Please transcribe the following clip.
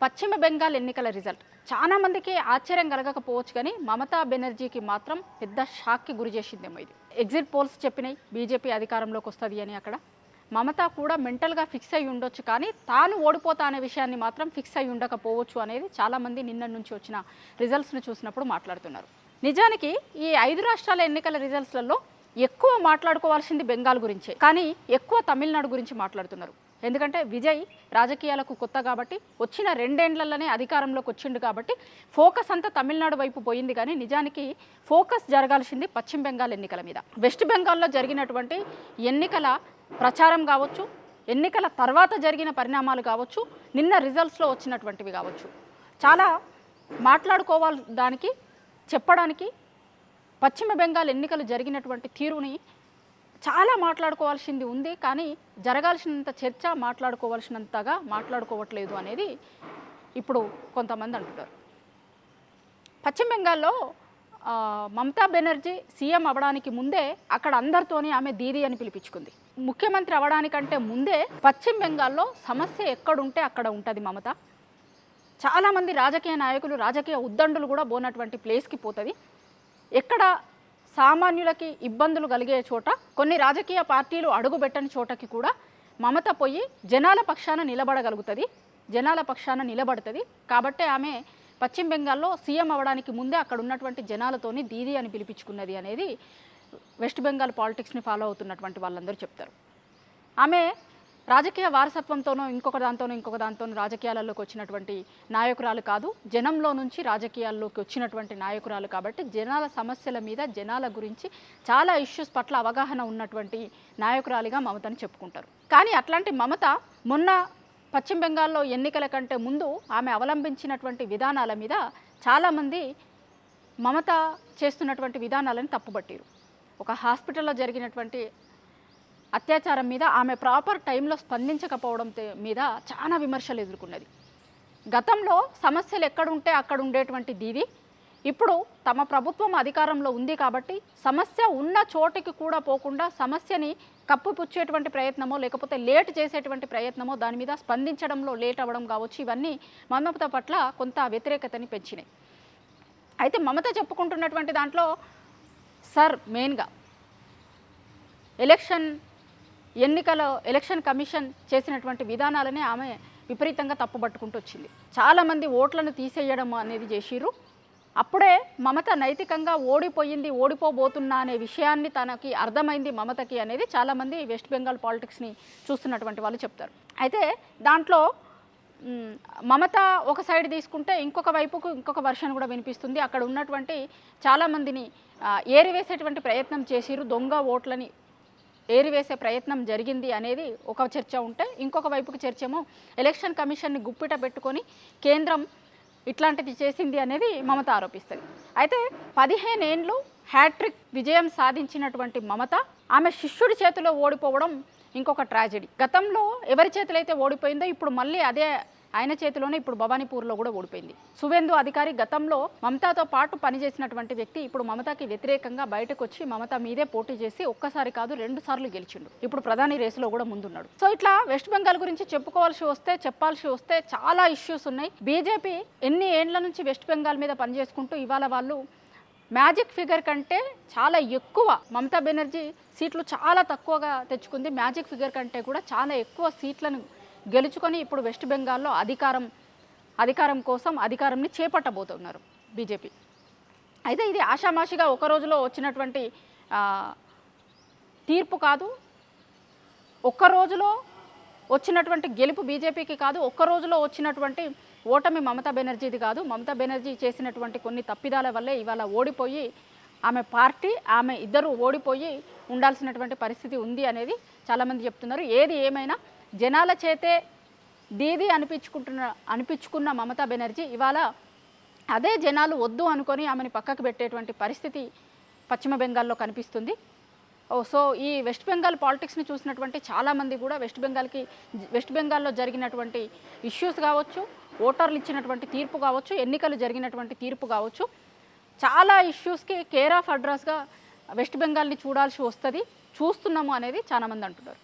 పశ్చిమ బెంగాల్ ఎన్నికల రిజల్ట్ చాలా మందికి ఆశ్చర్యం కలగకపోవచ్చు, కానీ మమతా బెనర్జీకి మాత్రం పెద్ద షాక్కి గురి చేసిందేమో ఇది. ఎగ్జిట్ పోల్స్ చెప్పినాయి బీజేపీ అధికారంలోకి వస్తుంది అని. అక్కడ మమతా కూడా మెంటల్గా ఫిక్స్ అయి ఉండొచ్చు, కానీ తాను ఓడిపోతా అనే విషయాన్ని మాత్రం ఫిక్స్ అయి ఉండకపోవచ్చు అనేది చాలామంది నిన్న నుంచి వచ్చిన రిజల్ట్స్ని చూసినప్పుడు మాట్లాడుతున్నారు. నిజానికి ఈ 5 రాష్ట్రాల ఎన్నికల రిజల్ట్స్లలో ఎక్కువ మాట్లాడుకోవాల్సింది బెంగాల్ గురించే, కానీ ఎక్కువ తమిళనాడు గురించి మాట్లాడుతున్నారు. ఎందుకంటే విజయ్ రాజకీయాలకు కొత్త కాబట్టి, వచ్చిన 2 ఏళ్లలోనే అధికారంలోకి వచ్చిండు కాబట్టి ఫోకస్ అంతా తమిళనాడు వైపు పోయింది, కానీ నిజానికి ఫోకస్ జరగాల్సింది పశ్చిమ బెంగాల్ ఎన్నికల మీద. వెస్ట్ బెంగాల్లో జరిగినటువంటి ఎన్నికల ప్రచారం కావచ్చు, ఎన్నికల తర్వాత జరిగిన పరిణామాలు కావచ్చు, నిన్న రిజల్ట్స్లో వచ్చినటువంటివి కావచ్చు, చాలా మాట్లాడుకోవాలి. దానికి చెప్పడానికి పశ్చిమ బెంగాల్ ఎన్నికలు జరిగినటువంటి తీరుని చాలా మాట్లాడుకోవాల్సింది ఉంది, కానీ జరగాల్సినంత చర్చ మాట్లాడుకోవాల్సినంతగా మాట్లాడుకోవట్లేదు అనేది ఇప్పుడు కొంతమంది అంటున్నారు. పశ్చిమ బెంగాల్లో మమతా బెనర్జీ సీఎం అవ్వడానికి ముందే అక్కడ అందరితోని ఆమె దీదీ అని పిలిపించుకుంది. ముఖ్యమంత్రి అవ్వడానికంటే ముందే పశ్చిమ బెంగాల్లో సమస్య ఎక్కడుంటే అక్కడ ఉంటుంది మమత. చాలామంది రాజకీయ నాయకులు, రాజకీయ ఉద్దండులు కూడా పోనటువంటి ప్లేస్కి పోతుంది. ఎక్కడ సామాన్యులకి ఇబ్బందులు కలిగే చోట, కొన్ని రాజకీయ పార్టీలు అడుగుపెట్టని చోటకి కూడా మమత పోయి జనాల పక్షాన నిలబడగలుగుతుంది, జనాల పక్షాన నిలబడుతుంది. కాబట్టే ఆమె పశ్చిమ బెంగాల్లో సీఎం అవ్వడానికి ముందే అక్కడ ఉన్నటువంటి జనాలతోని దీదీ అని పిలిపించుకున్నది అనేది వెస్ట్ బెంగాల్ పాలిటిక్స్ని ఫాలో అవుతున్నటువంటి వాళ్ళందరూ చెప్తారు. ఆమె రాజకీయ వారసత్వంతోనో ఇంకొక దాంతోనో రాజకీయాలలోకి వచ్చినటువంటి నాయకురాలు కాదు, జనంలో నుంచి రాజకీయాల్లోకి వచ్చినటువంటి నాయకురాలు. కాబట్టి జనాల సమస్యల మీద, జనాల గురించి చాలా ఇష్యూస్ పట్ల అవగాహన ఉన్నటువంటి నాయకురాలిగా మమతని చెప్పుకుంటారు. కానీ అట్లాంటి మమత మొన్న పశ్చిమ బెంగాల్లో ఎన్నికల కంటే ముందు ఆమె అవలంబించినటువంటి విధానాల మీద చాలామంది మమత చేస్తున్నటువంటి విధానాలను తప్పుబట్టారు. ఒక హాస్పిటల్లో జరిగినటువంటి అత్యాచారం మీద ఆమె ప్రాపర్ టైంలో స్పందించకపోవడం మీద చాలా విమర్శలు ఎదుర్కొన్నది. గతంలో సమస్యలు ఎక్కడుంటే అక్కడ ఉండేటువంటి దీదీ ఇప్పుడు తమ ప్రభుత్వం అధికారంలో ఉంది కాబట్టి సమస్య ఉన్న చోటికి కూడా పోకుండా సమస్యని కప్పిపుచ్చేటువంటి ప్రయత్నమో లేకపోతే లేట్ చేసేటువంటి ప్రయత్నమో, దాని మీద స్పందించడంలో లేట్ అవ్వడం కావచ్చు, ఇవన్నీ మమత పట్ల కొంత వ్యతిరేకతని పెంచినాయి. అయితే మమత చెప్పుకుంటున్నటువంటి దాంట్లో సార్ మెయిన్గా ఎలక్షన్ కమిషన్ చేసినటువంటి విధానాలని ఆమె విపరీతంగా తప్పుపట్టుకుంటూ వచ్చింది. చాలామంది ఓట్లను తీసేయడం అనేది చేసిర్రు. అప్పుడే మమత నైతికంగా ఓడిపోబోతున్నా అనే విషయాన్ని తనకి అర్థమైంది మమతకి అనేది చాలామంది వెస్ట్ బెంగాల్ పాలిటిక్స్ని చూస్తున్నటువంటి వాళ్ళు చెప్తారు. అయితే దాంట్లో మమత ఒక సైడ్ తీసుకుంటే ఇంకొక వైపుకు ఇంకొక వర్షన్ కూడా వినిపిస్తుంది. అక్కడ ఉన్నటువంటి చాలామందిని ఏరివేసేటువంటి ప్రయత్నం చేసిర్రు, దొంగ ఓట్లని ఏరివేసే ప్రయత్నం జరిగింది అనేది ఒక చర్చ ఉంటే, ఇంకొక వైపుకి చర్చేమో ఎలక్షన్ కమిషన్ని గుప్పిట పెట్టుకొని కేంద్రం ఇట్లాంటిది చేసింది అనేది మమత ఆరోపిస్తుంది. అయితే 15 ఏళ్ళు హ్యాట్రిక్ విజయం సాధించినటువంటి మమత ఆమె శిష్యుడి చేతిలో ఓడిపోవడం ఇంకొక ట్రాజెడీ. గతంలో ఎవరి చేతిలో అయితే ఓడిపోయిందో ఇప్పుడు మళ్ళీ అదే ఆయన చేతిలోనే ఇప్పుడు భవానీపూర్లో కూడా ఓడిపోయింది. సువేందు అధికారి గతంలో మమతాతో పాటు పనిచేసినటువంటి వ్యక్తి ఇప్పుడు మమతాకి వ్యతిరేకంగా బయటకు వచ్చి మమత మీదే పోటీ చేసి ఒక్కసారి కాదు 2 సార్లు గెలిచిండు. ఇప్పుడు ప్రధాని రేసులో కూడా ముందున్నాడు. సో ఇట్లా వెస్ట్ బెంగాల్ గురించి చెప్పాల్సి వస్తే చాలా ఇష్యూస్ ఉన్నాయి. బీజేపీ ఎన్ని ఏండ్ల నుంచి వెస్ట్ బెంగాల్ మీద పనిచేసుకుంటూ ఇవాళ వాళ్ళు మ్యాజిక్ ఫిగర్ కంటే చాలా ఎక్కువ, మమతా బెనర్జీ సీట్లు చాలా తక్కువగా తెచ్చుకుంది, మ్యాజిక్ ఫిగర్ కంటే కూడా చాలా ఎక్కువ సీట్లను గెలుచుకొని ఇప్పుడు వెస్ట్ బెంగాల్లో అధికారం కోసం అధికారంని చేపట్టబోతున్నారు బీజేపీ. అయితే ఇది ఆషామాషిగా ఒక రోజులో వచ్చినటువంటి తీర్పు కాదు, ఒక్క రోజులో వచ్చినటువంటి గెలుపు బీజేపీకి కాదు, ఒక్క రోజులో వచ్చినటువంటి ఓటమి మమతా బెనర్జీది కాదు. మమతా బెనర్జీ చేసినటువంటి కొన్ని తప్పిదాల వల్లే ఇవాళ ఓడిపోయి ఆమె పార్టీ, ఆమె ఇద్దరు ఓడిపోయి ఉండాల్సినటువంటి పరిస్థితి ఉంది అనేది చాలామంది చెప్తున్నారు. ఏది ఏమైనా జనాల చేతే దీదీ అనిపించుకున్న మమతా బెనర్జీ ఇవాళ అదే జనాలు వద్దు అనుకొని ఆమెని పక్కకు పెట్టేటువంటి పరిస్థితి పశ్చిమ బెంగాల్లో కనిపిస్తుంది. సో ఈ వెస్ట్ బెంగాల్ పాలిటిక్స్ని చూసినటువంటి చాలామంది కూడా వెస్ట్ బెంగాల్లో జరిగినటువంటి ఇష్యూస్ కావచ్చు, ఓటర్లు ఇచ్చినటువంటి తీర్పు కావచ్చు, ఎన్నికలు జరిగినటువంటి తీర్పు కావచ్చు, చాలా ఇష్యూస్కి కేర్ ఆఫ్ అడ్రస్గా వెస్ట్ బెంగాల్ని చూడాల్సి వస్తుంది, చూస్తున్నాము అనేది చాలామంది అంటున్నారు.